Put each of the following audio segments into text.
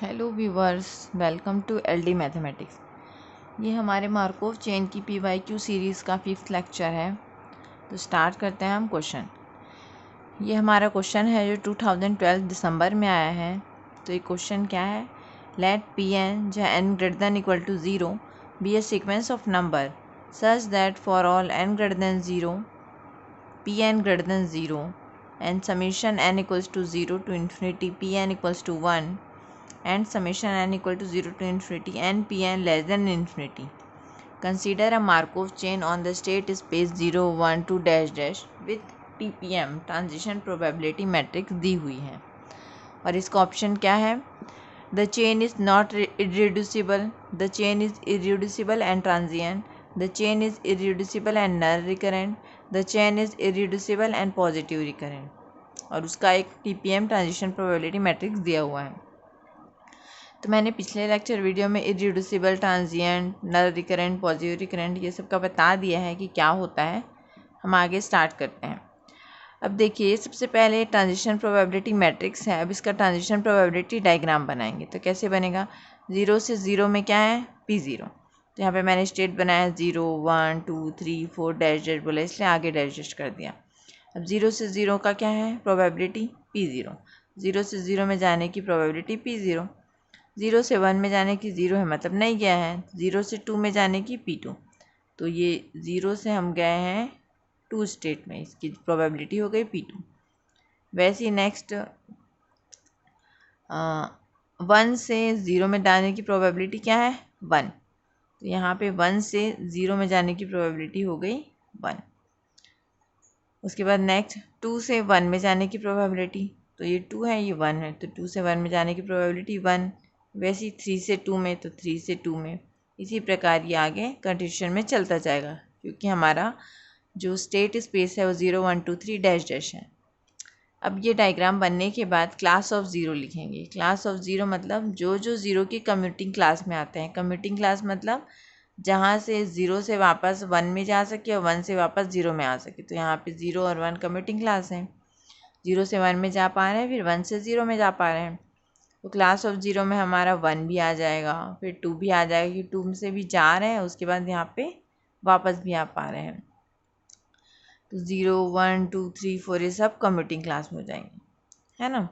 Hello viewers, welcome to LD mathematics. ये हमारे Markov chain की PYQ सीरीज़ का 5th लेक्चर है। तो स्टार्ट करते हैं हम क्वेश्चन। ये हमारा क्वेश्चन है जो 2012 दिसंबर में आया है। तो ये क्वेश्चन क्या है, लेट Pn जहाँ n greater than equal to 0 be a sequence of number such that for all n greater than 0 Pn greater than 0 and summation n equals to 0 to infinity Pn equals to 1 and summation n equal to 0 to infinity n Pn less than infinity. Consider a Markov chain on the state space 0 1 2 dash dash with TPM transition probability matrix दी हुई है और इसका option क्या है, the chain is not irreducible, the chain is irreducible and transient, the chain is irreducible and null recurrent, the chain is irreducible and positive recurrent और उसका एक TPM transition probability matrix दिया हुआ है। तो मैंने पिछले लेक्चर वीडियो में इरिड्यूसिबल, ट्रांजिएंट, नल रिकरेंट, पॉजिटिव रिकरेंट ये सब का बता दिया है कि क्या होता है। हम आगे स्टार्ट करते हैं। अब देखिए, सबसे पहले ट्रांजिशन प्रोबेबिलिटी मैट्रिक्स है। अब इसका ट्रांजिशन प्रोबेबिलिटी डायग्राम बनाएंगे। तो कैसे बनेगा, 0 से 0 में क्या है, P0। तो यहाँ पे मैंने स्टेट बनाया 0 1 2 3 4 डैश डैश बोला, इसलिए आगे डैश डैश कर दिया। अब 0 से 0 का क्या है, प्रोबेबिलिटी P0। 0 से 0 में जाने की प्रोबेबिलिटी P0। 0 से 1 में जाने की 0 है, मतलब नहीं गया है। 0 से 2 में जाने की P2। तो ये 0 से हम गए हैं 2 स्टेट में, इसकी प्रोबेबिलिटी हो गई P2। वैसे ही नेक्स्ट 1 से 0 में जाने की प्रोबेबिलिटी क्या है, 1। तो यहाँ पे 1 से 0 में जाने की प्रोबेबिलिटी हो गई 1। उसके बाद नेक्स्ट 2 से 1 में जाने की प्रोबेबिलिटी, तो ये 2 है, ये 1 है, तो 2 से 1 में जाने की प्रोबेबिलिटी 1। वैसे ही 3 से 2 में, तो 3 से 2 में। इसी प्रकार ये आगे कंडीशन में चलता जाएगा, क्योंकि हमारा जो स्टेट स्पेस है वो 0 1 2 3 डैश डैश है। अब ये डायग्राम बनने के बाद क्लास ऑफ 0 लिखेंगे। क्लास ऑफ 0 मतलब जो 0 की कम्यूटिंग क्लास में आते हैं। कम्यूटिंग क्लास मतलब जहाँ से 0 से वापस 1 में जा सके और 1 से वापस 0 में आ सके। तो यहाँ पे 0 और 1 कम्यूटिंग क्लास हैं। 0 से 1 में जा पा रहे हैं, फिर 1 से 0 में जा पा रहे हैं। तो क्लास ऑफ 0 में हमारा 1 भी आ जाएगा, फिर 2 भी आ जाएगा, कि 2 से भी जा रहे हैं, उसके बाद यहाँ पे वापस भी आ पा रहे हैं। तो 0 1 2 3 4 ये सब कम्यूटिंग क्लास में हो जाएंगे, है ना।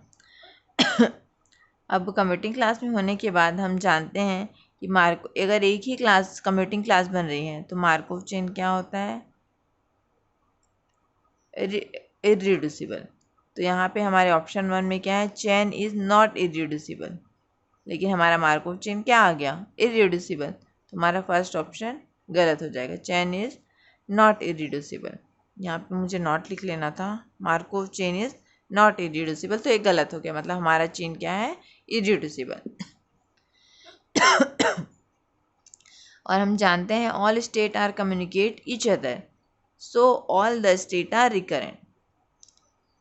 अब कम्यूटिंग क्लास में होने के बाद हम जानते हैं कि अगर एक ही क्लास कम्यूटिंग क्लास बन रही है तो मार्कोव चेन क्या होता है, इरिड्यूसिबल। तो यहाँ पे हमारे ऑप्शन 1 में क्या है, चेन इज़ नॉट इरिड्यूसिबल, लेकिन हमारा मार्कोव चेन क्या आ गया, इरिड्यूसिबल। तो हमारा फर्स्ट ऑप्शन गलत हो जाएगा, चेन इज़ नॉट इरिड्यूसिबल। यहाँ पे मुझे नॉट लिख लेना था, Markov chain is not irreducible, तो एक गलत हो गया, मतलब हमारा चेन क्या है, इरिड्यूसिबल। और हम जानते हैं all state are communicate each other, so all the state are recurrent.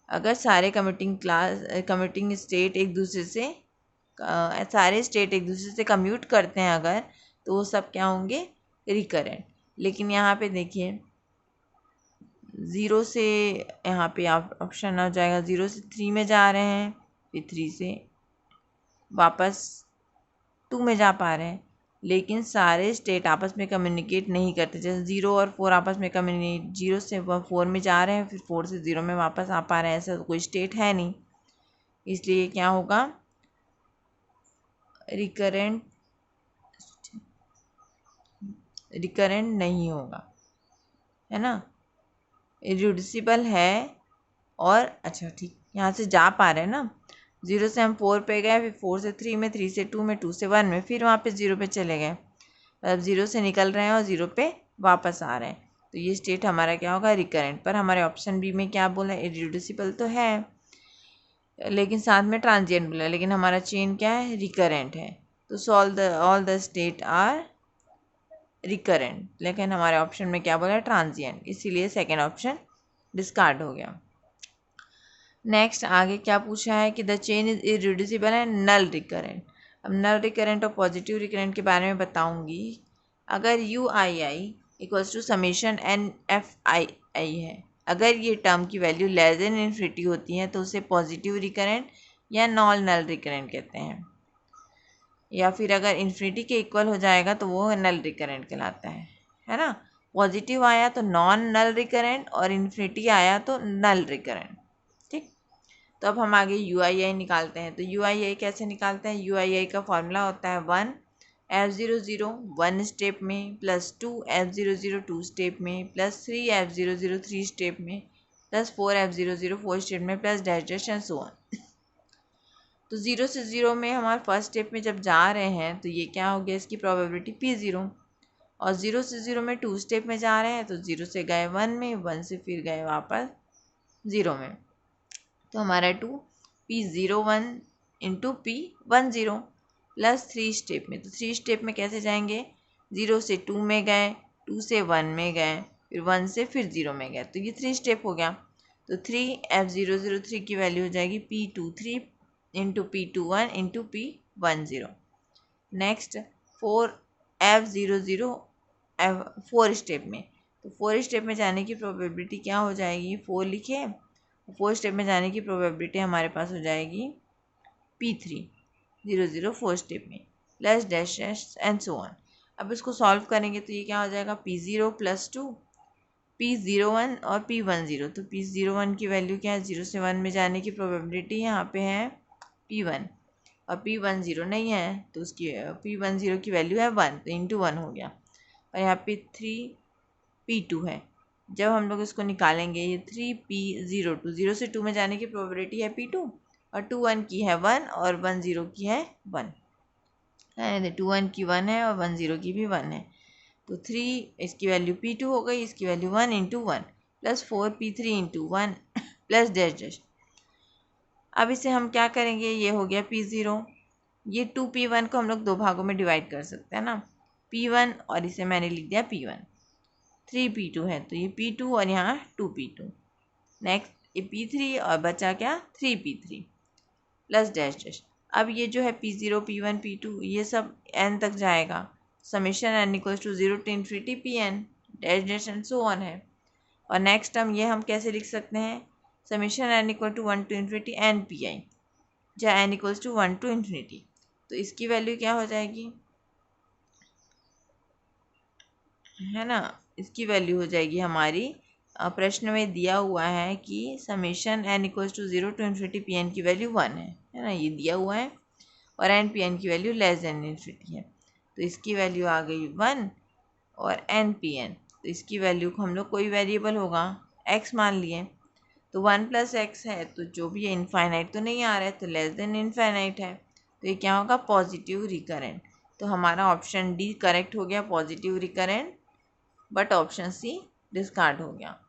अगर सारे कम्यूटिंग स्टेट एक दूसरे से सारे स्टेट एक दूसरे से कम्यूट करते हैं अगर, तो वो सब क्या होंगे, रिकरेंट। लेकिन यहाँ पे देखिए 0 से यहाँ पे ऑप्शन हो जाएगा 0 से 3 में जा रहे हैं, फिर 3 से वापस 2 में जा पा रहे हैं, लेकिन सारे स्टेट आपस में कम्युनिकेट नहीं करते। जैसे 0 और 4 आपस में 0 से 4 में जा रहे हैं, फिर 4 से 0 में वापस आ पा रहे हैं, ऐसा कोई स्टेट है नहीं, इसलिए क्या होगा, रिकरेंट नहीं होगा, है ना। इरिड्यूसिबल है और अच्छा ठीक, यहाँ से जा पा रहे हैं ना। 0 से हम 4 पे गए, फिर 4 से 3 में, 3 से 2 में, 2 से 1 में, फिर वहाँ पे 0 पे चले गए। अब 0 से निकल रहे हैं और 0 पे वापस आ रहे हैं, तो ये स्टेट हमारा क्या होगा, रिकरेंट। पर हमारे ऑप्शन बी में क्या बोला, इरिड्यूसिबल तो है लेकिन साथ में ट्रांजिएंट बोला, लेकिन हमारा चेन क्या है, रिकरेंट है। तो all the state are recurrent, लेकिन हमारे ऑप्शन में क्या बोला, ट्रांजिएंट, इसीलिए सेकेंड ऑप्शन डिस्कार्ड हो गया। नेक्स्ट आगे क्या पूछा है कि the chain is irreducible and null recurrent. अब नल रिकरेंट और पॉजिटिव रिकरेंट के बारे में बताऊंगी। अगर u i i equals to summation n f i i है, अगर ये टर्म की वैल्यू लेस देन इन्फिनिटी होती है तो उसे पॉजिटिव रिकरेंट या नॉन नल रिकरेंट कहते हैं। या फिर अगर इन्फिनिटी के इक्वल हो जाएगा तो वो नल रिकरेंट कहलाता है ना। पॉजिटिव आया तो नॉन नल रिकरेंट और इन्फिनिटी आया तो नल रिकरेंट। ठीक, तो अब हम आगे UII निकालते हैं। तो UII कैसे निकालते हैं? UII का फॉर्मूला होता है 1 F00 1 स्टेप में प्लस 2 F00 2 स्टेप में प्लस 3 F00 3 स्टेप में प्लस 4 F00 4 स्टेप में plus dash dash and so on. तो 0 से 0 में हमारे फर्स्ट स्टेप में जब जा रहे हैं तो ये क्या हो गया, इसकी प्रोबेबिलिटी P0। और 0 से 0 में 2 स्टेप में जा रहे हैं तो 0 से गए 1 में, 1 से फिर गए वापस 0 में। तो हमारा 2 P01 into P10 plus 3 step में। तो 3 स्टेप में कैसे जाएंगे, 0 से 2 में गए, 2 से 1 में गए, फिर 1 से फिर 0 में गए, तो ये 3 स्टेप हो गया। तो 3 F003 की वैल्यू हो जाएगी P23 into P21 into P10। Next 4 F00 4 step में, तो 4 स्टेप में जाने की प्रोबेबिलिटी क्या हो जाएगी, 4 लिखे, 4 स्टेप में जाने की प्रोबेबिलिटी हमारे पास हो जाएगी P30 4 स्टेप में plus dash dash and so on. अब इसको सॉल्व करेंगे तो ये क्या हो जाएगा, P0 प्लस 2 P01 और P10। तो P01 की वैल्यू क्या है, 0 से 1 में जाने की प्रोबेबिलिटी यहाँ पे है P1 और P10 नहीं है तो उसकी P10 की वैल्यू है 1, तो इंटू 1 हो गया। और यहाँ पे 3 P2 है। जब हम लोग इसको निकालेंगे, ये 3P02 0 से 2 में जाने की प्रोबेबिलिटी है P2 और 2 1 की है 1 और 1 0 की है 1 है, 2 1 की 1 है और 1 0 की भी 1 है। तो 3 इसकी वैल्यू P2 हो गई, इसकी value 1 into 1 plus 4P3 into 1 plus dash dash. अब इसे हम क्या करेंगे, ये हो गया P0, ये 2P1 को हम लोग दो भागों में डिवाइड कर सकते हैं ना, P1 और इसे मैंने लिख दिया P1। 3P2 है तो ये P2 और यहाँ 2P2। नेक्स्ट ये P3 और बचा क्या 3P3 प्लस डैश डैश। अब ये जो है P0 P1 P2 ये सब n तक जाएगा, summation n equals to 0 to infinity Pn dash dash and so on है। और नेक्स्ट टर्म ये हम कैसे लिख सकते हैं, summation n equal to 1 to infinity n Pi, जहाँ n equals to 1 to infinity। तो इसकी वैल्यू क्या हो जाएगी, है ना, इसकी वैल्यू हो जाएगी हमारी, प्रश्न में दिया हुआ है कि summation n equals to 0 to infinity Pn की वैल्यू 1 है ना, ये दिया हुआ है, और n Pn की वैल्यू लेस देन इन्फिनिटी है। तो इसकी वैल्यू आ गई 1 और n Pn, तो इसकी वैल्यू को हम लोग कोई वेरिएबल होगा x मान लिए, तो 1 प्लस एक्स है तो जो भी है इनफाइनाइट तो नहीं आ रहा है, तो लेस देन इनफाइनाइट है, तो ये क्या होगा पॉजिटिव रिकरेंट। तो हमारा ऑप्शन डी करेक्ट हो गया, positive recurrent, but option C discard हो गया।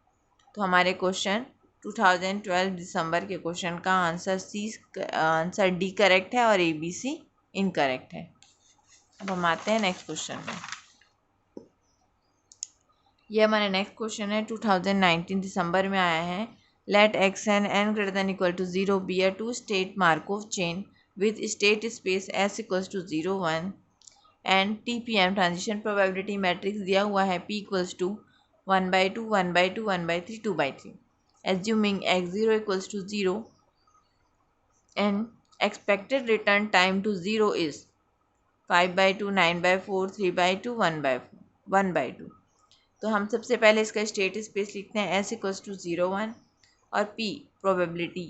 तो हमारे क्वेश्चन 2012 दिसंबर के क्वेश्चन का आंसर डी करेक्ट है और ABC इनकरेक्ट है। अब हम आते हैं नेक्स्ट क्वेश्चन में। ये हमारा नेक्स्ट क्वेश्चन है 2019 दिसंबर में आया है। Let x and n greater than equal to 0 be a two state Markov chain with state space s equals to 0 1 and TPM transition probability matrix दिया हुआ है P equals to 1/2 1/2 1/3 2/3 assuming x0 equals to 0 and expected return time to 0 is 5/2 9/4 3/2 1/2। तो हम सबसे पहले इसका state space लिखते हैं s इक्वल्स टू 0 1 और P probability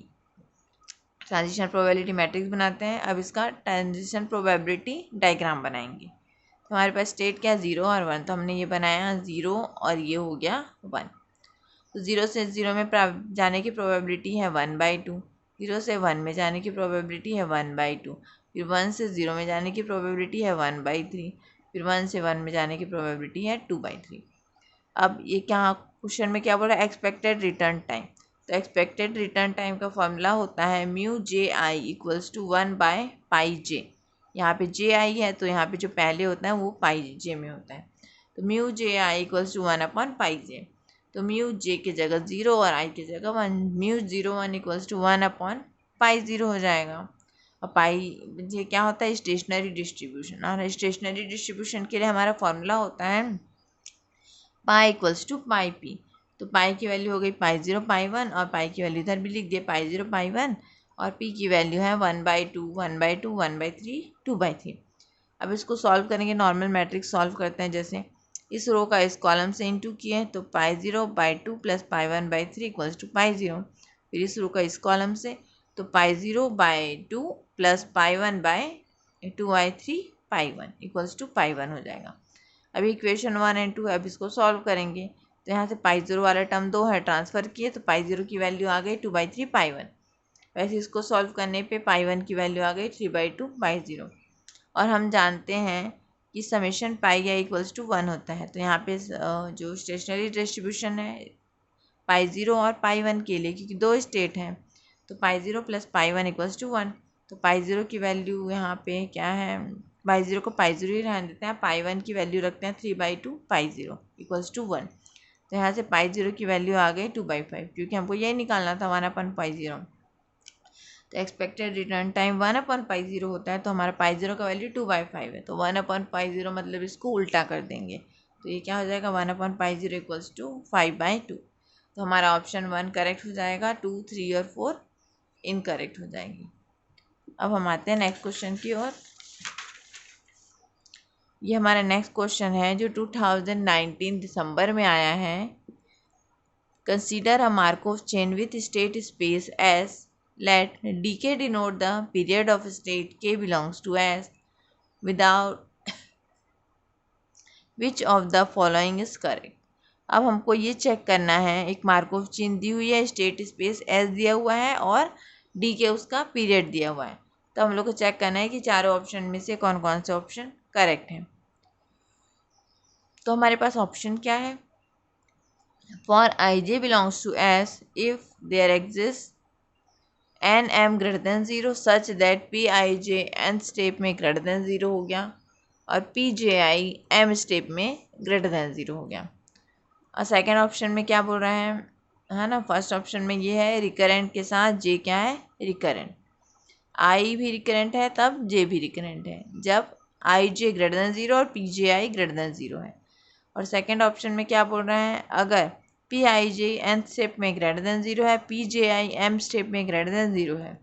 transition probability matrix बनाते हैं। अब इसका ट्रांजिशन प्रोबेबिलिटी डायग्राम बनाएंगे। तो हमारे पास स्टेट क्या 0 और 1, तो हमने ये बनाया 0 और ये हो गया 1। तो 0 से 0 में जाने की प्रोबेबिलिटी है 1/2, 0 से 1 में जाने की प्रोबेबिलिटी है 1/2, फिर 1 से 0 में जाने की प्रोबेबिलिटी है 1/3, फिर 1 से 1 में जाने की प्रोबेबिलिटी है 2/3। अब ये क्या क्वेश्चन में क्या बोल रहा है, एक्सपेक्टेड रिटर्न टाइम। तो एक्सपेक्टेड रिटर्न टाइम का फॉर्मूला होता है μ/i इक्वल्स टू 1/πj। यहाँ पे ji है तो यहाँ पे जो पहले होता है वो πj में होता है, तो μ/i इक्वल्स टू 1/πj। तो μj की जगह 0 और i की जगह 1, μ01 इक्वल्स टू 1/π0 हो जाएगा। और πj क्या होता है, स्टेशनरी डिस्ट्रीब्यूशन, और स्टेशनरी डिस्ट्रीब्यूशन के लिए हमारा फॉर्मूला होता है pi equals to pi P. तो पाई की वैल्यू हो गई π0 π1 और पाई की वैल्यू इधर भी लिख दिए π0 π1 और पी की वैल्यू है 1/2 1/2 1/3 2/3। अब इसको सॉल्व करेंगे, नॉर्मल मैट्रिक्स सॉल्व करते हैं। जैसे इस रो का इस कॉलम से इंटू किए तो π0/2 + π1/3 इक्वल्स टू π0। फिर इस रो का इस कॉलम से तो π0/2 + π1/2/3 π1 इक्वल्स टू π1 हो जाएगा। अभी इक्वेशन 1 और 2 है, अब इसको सॉल्व करेंगे तो यहाँ से π0 वाला टर्म 2 है, ट्रांसफ़र किए तो π0 की वैल्यू आ गई 2/3 π1। वैसे इसको सॉल्व करने पे π1 की वैल्यू आ गई 3/2 π0। और हम जानते हैं कि summation pi I equals to 1 होता है। तो यहाँ पे जो स्टेशनरी डिस्ट्रीब्यूशन है π0 और π1 के लिए, क्योंकि दो स्टेट हैं, तो π0 + π1 इक्वल्स टू 1। तो π0 की वैल्यू यहाँ पे क्या है, π0 को π0 ही रहने देते हैं, π1 की वैल्यू रखते हैं 3/2 π0 इक्वल्स टू 1। तो यहाँ से π0 की वैल्यू आ गई 2/5, क्योंकि हमको यही निकालना था 1/π0। तो एक्सपेक्टेड रिटर्न टाइम 1/π0 होता है, तो हमारा π0 का वैल्यू 2/5 है। तो 1/π0 मतलब इसको उल्टा कर देंगे तो ये क्या हो जाएगा 1/π0 इक्वल्स टू 5/2। तो हमारा ऑप्शन 1 करेक्ट हो जाएगा, 2, 3 और 4 इनकरेक्ट हो जाएंगी। अब हम आते हैं नेक्स्ट क्वेश्चन की ओर। ये हमारा नेक्स्ट क्वेश्चन है जो 2019 दिसंबर में आया है। Consider a Markov chain with state space S, let dk denote the period of state k belongs to S without which of the following is correct। अब हमको ये चेक करना है, एक मार्कोव चेन दी हुई है, स्टेट स्पेस S दिया हुआ है और dk उसका पीरियड दिया हुआ है। तो हम लोग को चेक करना है कि चारों ऑप्शन में से कौन कौन से ऑप्शन करेक्ट हैं। तो हमारे पास ऑप्शन क्या है, for ij belongs to S if there exist N M greater than 0 such that P I J N step में ग्रेटर देन 0 हो गया और P J I am step में ग्रेटर देन 0 हो गया। और सेकेंड ऑप्शन में क्या बोल रहे हैं ना, फर्स्ट ऑप्शन में ये है रिकरेंट के साथ जे क्या है रिकरेंट, आई भी रिकरेंट है तब जे भी रिकरेंट है जब आई जे ग्रेटर देन 0 और पी जे आई ग्रेटर देन 0 है। और सेकेंड ऑप्शन में क्या बोल रहे हैं, अगर पी आई जे एन स्टेप में ग्रेटर देन 0 है, P J I am step में ग्रेटर देन 0 है,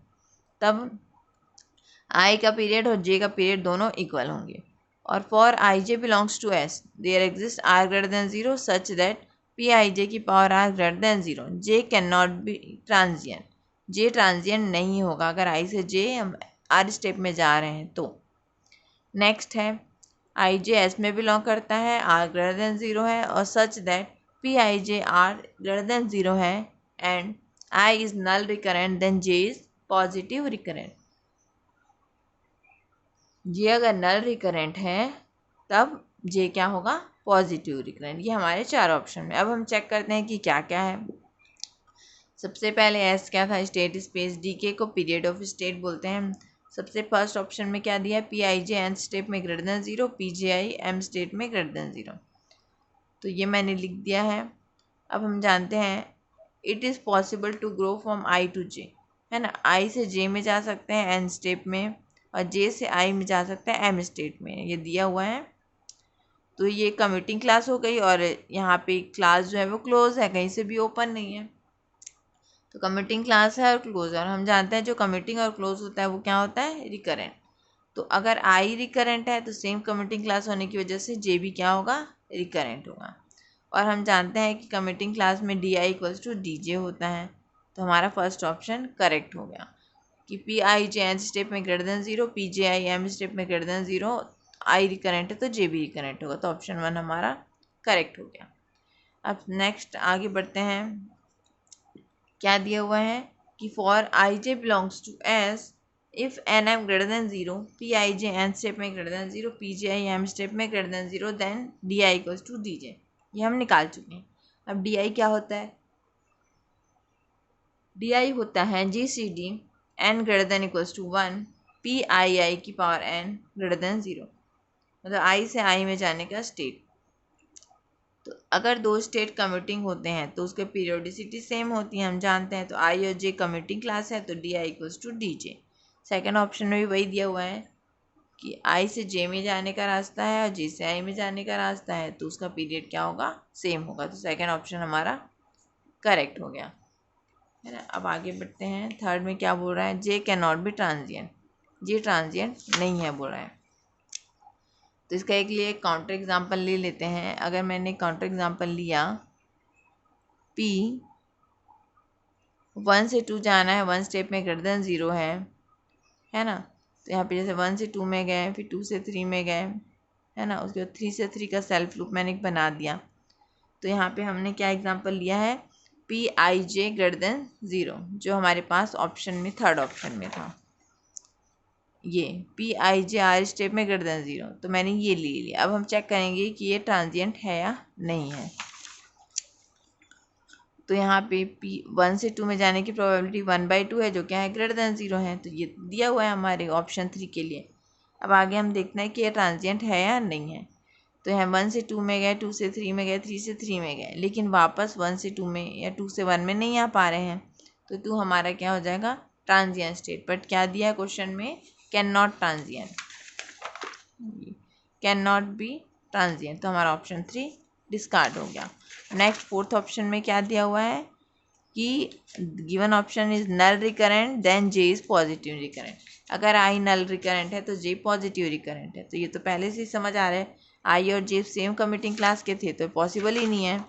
तब आई का पीरियड और जे का पीरियड दोनों इक्वल होंगे। और for i j belongs to s there exist r greater than 0 such that P I j की power r greater than 0, j can not be transient, J transient नहीं होगा अगर आई से जे हम आर स्टेप में जा रहे हैं तो। नेक्स्ट है आई जे एस में बिलोंग करता है, आर ग्रेटर देन 0 है और such that P I j r greater than 0 है and i is null recurrent then J is positive recurrent. J अगर नल रिकरेंट है तब जे क्या होगा पॉजिटिव रिकरेंट। ये हमारे चार ऑप्शन में। अब हम चेक करते हैं कि क्या क्या है। सबसे पहले एस क्या था, स्टेट स्पेस, डी के को पीरियड ऑफ स्टेट बोलते हैं। सबसे फर्स्ट ऑप्शन में क्या दिया है, पी आई जे एन स्टेप में ग्रेटर देन 0, पी जे आई एम स्टेट में ग्रेटर देन 0, तो ये मैंने लिख दिया है। अब हम जानते हैं it is possible to grow from i to j, है ना, आई से जे में जा सकते हैं एन स्टेप में और जे से आई में जा सकते हैं एम स्टेट में, ये दिया हुआ है। तो ये कम्यूटिंग क्लास हो गई और यहाँ पे क्लास जो है वो क्लोज है, कहीं से भी ओपन नहीं है, तो कम्यूटिंग क्लास है और क्लोज है। और हम जानते हैं जो कम्यूटिंग और क्लोज होता है वो क्या होता है रिकरेंट। तो अगर आई रिकरेंट है तो सेम कम्यूटिंग क्लास होने की वजह से जे भी क्या होगा रिकरेंट होगा। और हम जानते हैं कि कम्यूटिंग क्लास में D I equals to D J होता है, तो हमारा फर्स्ट ऑप्शन करेक्ट हो गया कि पी आई जे एन स्टेप में greater than 0, p J I am step में ग्रेटर देन 0, आई रिकरेंट है तो जे भी रिकरेंट होगा, तो ऑप्शन 1 हमारा करेक्ट हो गया। अब नेक्स्ट आगे बढ़ते हैं, क्या दिया हुआ है कि for i j belongs to s if n M greater than 0, p I J N step में greater than 0, p J I am step में greater than 0, then d I equals to D j. ये हम निकाल चुके हैं। अब D I क्या होता है, डी आई होता है G C D N greater than equals to 1, P I I की पावर एन ग्रेटर देन 0, मतलब आई से आई में जाने का स्टेट। तो अगर दो स्टेट कम्यूटिंग होते हैं तो उसके पीरियोडिसिटी सेम होती है, हम जानते हैं। तो आई और जे कम्यूटिंग क्लास है तो D I equals to D J. Second option में भी वही दिया हुआ है कि आई से जे में जाने का रास्ता है और जे से आई में जाने का रास्ता है, तो उसका पीरियड क्या होगा सेम होगा, तो सेकेंड ऑप्शन हमारा करेक्ट हो गया, है ना। अब आगे बढ़ते हैं, थर्ड में क्या बोल रहा है, J can not be transient, J transient नहीं है बोल रहा है। तो इसका एक लिए काउंटर एग्जांपल ले लेते हैं। अगर मैंने काउंटर एग्जांपल लिया, P 1 से 2 जाना है, 1 स्टेप में ग्रेटर देन 0 है ना। तो यहाँ पे जैसे 1 से 2 में गए, फिर 2 से 3 में गए, है ना। उसके बाद 3 से 3 का सेल्फ लूप मैंने बना दिया। तो यहाँ पे हमने क्या एग्जांपल लिया है, Pij ग्रेटर देन 0, जो हमारे पास ऑप्शन में थर्ड ऑप्शन में था। ये Pij आर स्टेप में ग्रेटर देन 0, तो मैंने ये ले लिया। अब हम चेक करेंगे कि ये ट्रांजिएंट है या नहीं है। तो यहाँ पे P 1 से 2 में जाने की प्रोबेबिलिटी 1/2 है, जो क्या है, ग्रेटर देन 0 है। तो ये दिया हुआ है हमारे ऑप्शन 3 के लिए। अब आगे हम देखना है कि ये ट्रांजिएंट है या नहीं है। तो यहाँ 1 से 2 में गए, 2 से 3 में गए, 3 से 3 में गए, लेकिन वापस 1 से 2 में या 2 से 1 में नहीं आ पा रहे हैं। तो 2 हमारा क्या हो जाएगा, ट्रांजिएंट स्टेट। बट क्या दिया है क्वेश्चन में, can not transient, can not be transient. तो हमारा ऑप्शन 3 डिस्कार्ड हो गया। नेक्स्ट फोर्थ ऑप्शन में क्या दिया हुआ है कि given option is null recurrent then J is positive recurrent. अगर आई नल रिकरेंट है तो जे पॉजिटिव रिकरेंट है। तो ये तो पहले से ही समझ आ रहा है, आई और जे सेम कमिटिंग क्लास के थे, तो पॉसिबल ही नहीं है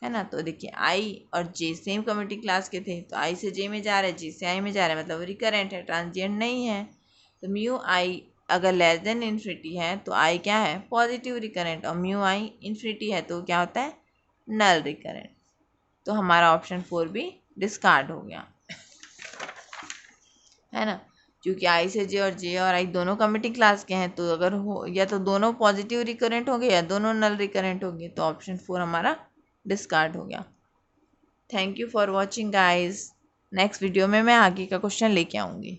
ना। तो देखिए आई और जे सेम कमिटिंग क्लास के थे, तो आई से जे में जा रहा है, जे से आई में जा रहा है, मतलब रिकरेंट है, ट्रांजिएंट नहीं है। तो म्यू आई अगर लेस देन इन्फिनिटी है तो आई क्या है, पॉजिटिव रिकरेंट, और म्यू आई इन्फिनिटी है तो क्या होता है, नल रिकरेंट। तो हमारा ऑप्शन 4 भी डिस्कार्ड हो गया, है ना। क्योंकि आई से जे और आई दोनों कमिटिंग क्लास के हैं, तो अगर हो या तो दोनों पॉजिटिव रिकरेंट होंगे या दोनों नल रिकरेंट होंगे, तो ऑप्शन 4 हमारा डिस्कार्ड हो गया। Thank you for watching guys. Next video में मैं आगे का क्वेश्चन लेके आऊँगी।